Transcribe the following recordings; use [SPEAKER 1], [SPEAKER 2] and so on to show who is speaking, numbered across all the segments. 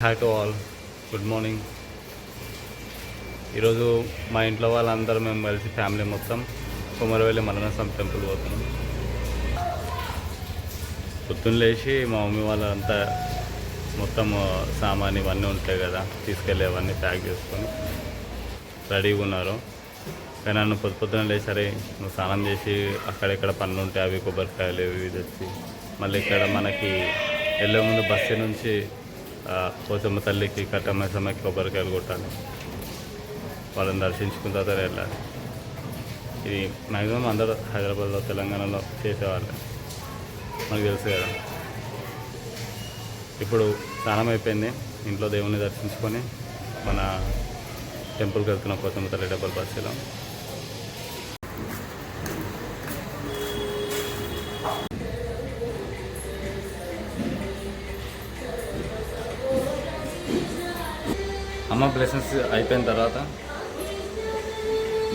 [SPEAKER 1] Hi to all, good morning. ఈరోజు మా ఇంట్లో వాళ్ళందరూ మేము కలిసి ఫ్యామిలీ మొత్తం కుమరవెల్లి మల్లన్నస్వామి టెంపుల్ పోతున్నాం. పొద్దున్న లేచి మా మమ్మీ వాళ్ళంతా మొత్తం సామాన్ ఇవన్నీ ఉంటాయి కదా, తీసుకెళ్ళేవన్నీ ప్యాక్ చేసుకొని రెడీగా ఉన్నారు. కానీ నన్ను పొద్దున్న లేసరి నువ్వు స్నానం చేసి అక్కడెక్కడ పనులు ఉంటాయి, అవి కొబ్బరికాయలు ఇవి తెచ్చి మళ్ళీ ఇక్కడ మనకి వెళ్ళే ముందు బస్సు నుంచి పోచమ్మ తల్లికి కట్టమ్మ కొబ్బరికాయలు కొట్టాలి, వాళ్ళని దర్శించుకున్న తర్వాత వెళ్ళాలి. ఇది మ్యాక్సిమం అందరూ హైదరాబాద్లో తెలంగాణలో చేసేవాళ్ళు, మనకు తెలుసు కదా. ఇప్పుడు స్నానం అయిపోయింది, ఇంట్లో దేవుణ్ణి దర్శించుకొని మన టెంపుల్కి వెళ్తున్నాం, పోచమ్మ తల్లి టెంపుల్ బస్సులో. అమ్మ బ్లెస్సింగ్స్ అయిపోయిన తర్వాత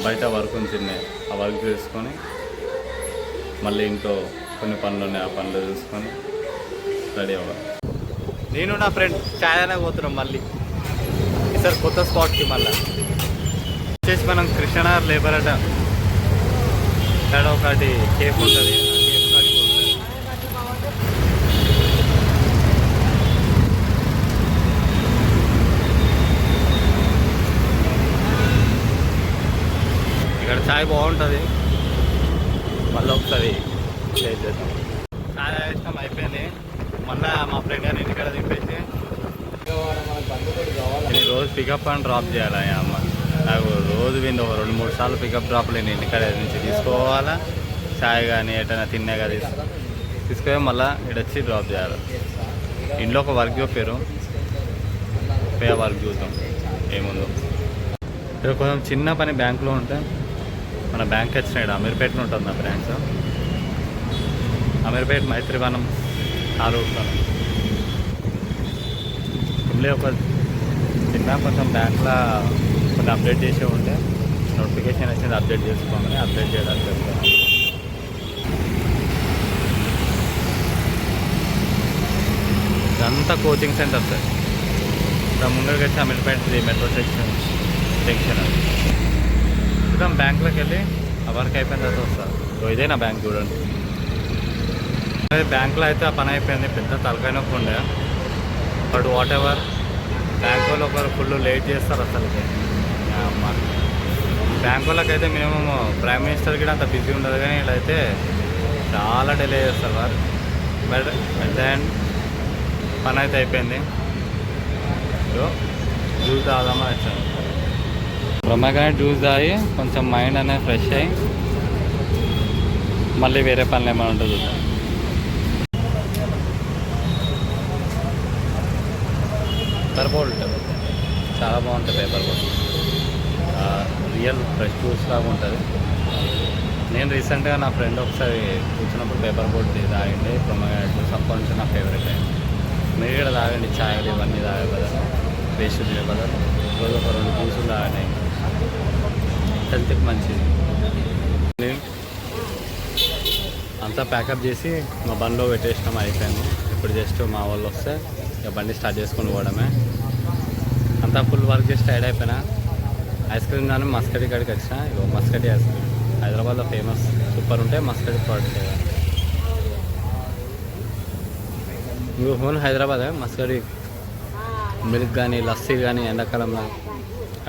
[SPEAKER 1] బయట వర్క్ ఉంచిన్నాయి, ఆ వర్క్ చేసుకొని మళ్ళీ ఇంట్లో కొన్ని పనులు ఉన్నాయి, ఆ పనులు చూసుకొని రెడీ అవ్వాలి. నేను నా ఫ్రెండ్ చాయ్ పోతున్నాం మళ్ళీ ఈసారి కొత్త స్పాట్కి. మళ్ళీ వచ్చేసి మనం కృష్ణనగర్ లేబర్ అడ్డ ఇక్కడ ఒకటి కేఫ్ ఉంటుంది, ఇక్కడ చాయ్ బాగుంటుంది. మళ్ళీ ఒకసారి షేర్ చేద్దాం. చాయ్ ఇష్టం అయిపోయింది. మళ్ళీ మా ఫ్రెండ్ గారిని ఇంటికాడ దింపేసి నేను రోజు పికప్ అండ్ డ్రాప్ చేయాలి. అమ్మ నాకు రోజు విందు ఒక 2-3 సార్లు పికప్ డ్రాప్లు నేను ఇంటికాడ నుంచి తీసుకోవాలా, చాయ్ కానీ ఎటైనా తిన్నాగా తీసుకొని మళ్ళీ ఇక్కడ వచ్చి డ్రాప్ చేయాలి. ఇంట్లో ఒక వర్క్ చెప్పారు, వర్క్ చూద్దాం ఏముందో. ఇక్కడ కొంచెం చిన్న పని బ్యాంకులో ఉంటే మన బ్యాంక్ వచ్చినాడు, అమీర్పేటలో ఉంటుంది నా బ్రాంచ్. అమీర్పేట మైత్రివనం ఆ రూట్లో ఒక చిన్న కొంచెం బ్యాంక్లో కొన్ని అప్డేట్ చేసే ఉంటే నోటిఫికేషన్ వచ్చింది, అప్డేట్ చేసుకోమని అప్డేట్ చేయడానికి వెళ్తాను. ఇదంతా కోచింగ్ సెంటర్ సార్. ఇక్కడ ముందరికి వచ్చి అమీర్పేట మెట్రో స్టేషన్ జంక్షన్ అది. చూద్దాం బ్యాంకులోకి వెళ్ళి ఆ వర్క్ అయిపోయిన తర్వాత వస్తారు. ఇదే నా బ్యాంక్ చూడండి. బ్యాంకులో అయితే ఆ పని అయిపోయింది, పెద్ద తలకాయ నొప్పి ఉండే. బట్ వాట్ ఎవర్, బ్యాంక్ వాళ్ళు ఒకరు ఫుల్ లేట్ చేస్తారు అసలుకి. బ్యాంక్ వాళ్ళకైతే మినిమం ప్రైమ్ మినిస్టర్కి అంత బిజీ ఉండదు, కానీ వీళ్ళైతే చాలా డిలే చేస్తారు work. But at the end పని అయితే అయిపోయింది. జ్యూస్ తాగుదామని వచ్చాను. బ్రహ్మగానే జ్యూస్ తాగి కొంచెం మైండ్ అనేది ఫ్రెష్ అయ్యి మళ్ళీ వేరే పనులు ఏమైనా ఉంటుంది చూద్దాం. పేపర్ బోర్డ్ ఉంటుంది, చాలా బాగుంటుంది paper board. Real fresh juice లాగా ఉంటుంది. నేను రీసెంట్గా నా ఫ్రెండ్ ఒకసారి కూర్చున్నప్పుడు పేపర్ బోర్డ్ తాగండి, బ్రహ్మగానే జ్యూస్ అప్పటి నుంచి నా ఫేవరెట్ అయింది. మీరు కూడా తాగండి, ఛాయలు ఇవన్నీ తాగే బదులు, పేస్ట్ తినే బదులు రోజు ఒక 2 జ్యూసులు తాగండి, హెల్త్కి మంచిది. అంతా ప్యాకప్ చేసి మా బండిలో పెట్టేసినాం, అయిపోయింది. ఇప్పుడు జస్ట్ మా వాళ్ళు వస్తే ఇక బండి స్టార్ట్ చేసుకొని పోవడమే. అంతా ఫుల్ వర్క్ చేసి టైర్డ్ అయిపోయినా. ఐస్ క్రీమ్ కానీ మస్కటి కాడికి వచ్చిన. ఇగో మస్కటి ఐస్ క్రీమ్ హైదరాబాద్లో ఫేమస్, సూపర్ ఉంటాయి మస్కటి ప్రోడక్ట్. ఇంకో ఫోన్ హైదరాబాద్ మస్కటి మిల్క్ కానీ లస్సీ కానీ ఎండాకాలంలో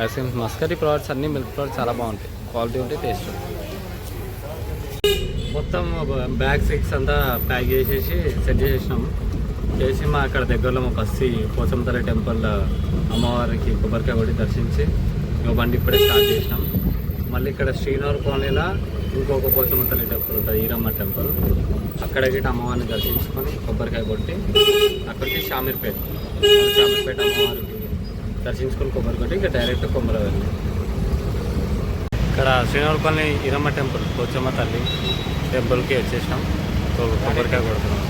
[SPEAKER 1] ఐస్ క్రీమ్స్ మస్కటి ప్రోడక్ట్స్ అన్నీ మిల్క్ ప్రోడక్ట్స్ చాలా బాగుంటాయి, క్వాలిటీ ఉంటాయి, టేస్ట్. మొత్తం బ్యాగ్ 6 అంతా ప్యాక్ చేసేసి సెట్ చేసేసినాం. చేసి మా అక్కడ దగ్గరలో మా బస్సి పోచమ్మ తల్లి టెంపుల్ అమ్మవారికి కొబ్బరికాయ కొట్టి దర్శించి ఇంకో బండి ఇప్పుడే స్టార్ట్ చేసినాం. మళ్ళీ ఇక్కడ శ్రీనగర్ కాలనీలో ఇంకొక పోచమ్మ తల్లి టెంపుల్ ఉంటుంది, ఈరమ్మ టెంపుల్. అక్కడికి అమ్మవారిని దర్శించుకొని కొబ్బరికాయ కొట్టి అక్కడికి షామీర్పేట అమ్మవారికి దర్శించుకొని కొబ్బరి కొట్టి ఇంకా డైరెక్ట్ కుమరవెల్లి. ఇక్కడ శ్రీనగర్ కాలనీ ఈరమ్మ టెంపుల్ పోచమ్మ తల్లి టెంపుల్కి వచ్చేసినాం. కొబ్బరికాయ కొడుతున్నాం.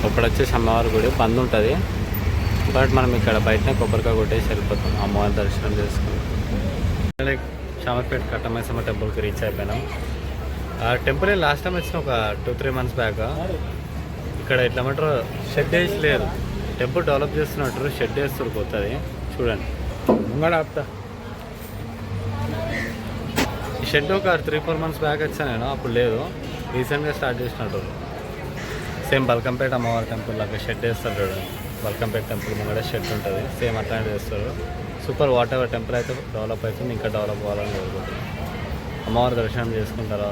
[SPEAKER 1] ఇప్పుడు వచ్చేసి అమ్మవారి గుడి బంద్ ఉంటుంది, బట్ మనం ఇక్కడ బయటనే కొబ్బరికాయ కొట్టేసి వెళ్ళిపోతాం, అమ్మవారి దర్శనం చేసుకుని. షామర్పేట కట్టమైసమ్మ టెంపుల్కి రీచ్ అయిపోయినాం. ఆ టెంపుల్ లాస్ట్ టైం వచ్చిన ఒక 2-3 months బ్యాక్. ఇక్కడ ఎట్లా ఏమంటారు షెడ్ వేసి లేదు, టెంపుల్ డెవలప్ చేస్తున్నట్టు షెడ్ వేస్తారు కొత్తది. చూడండి ముంగడ ఆపుతా. ఈ షెడ్ ఒక 3-4 months బ్యాక్ వచ్చాను నేను, అప్పుడు లేదు, రీసెంట్గా స్టార్ట్ చేసినట్టు. సేమ్ బల్కంపేట అమ్మవారి టెంపుల్ లాగా షెడ్ వేస్తారు చూడండి. బల్కంపేట టెంపుల్ ముంగడ షెడ్ ఉంటుంది, సేమ్ అట్లాంటివి వేస్తారు. సూపర్. వాట్ ఎవర్ టెంపుల్ అయితే డెవలప్ అవుతుంది, ఇంకా డెవలప్ అవ్వాలని కోరుకుంటున్నాం. అమ్మవారి దర్శనం చేసుకుంటారు.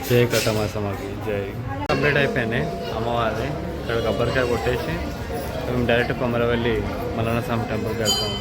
[SPEAKER 1] జై కట్టమైసమ్మకి జై. కంప్లీట్ అయిపోయినాయి అమ్మవారిది. ఇక్కడ కొబ్బరికాయ కొట్టేసి మేము డైరెక్ట్ కొమరవెల్లి మల్లన్న స్వామి టెంపుల్కి వెళ్తాం.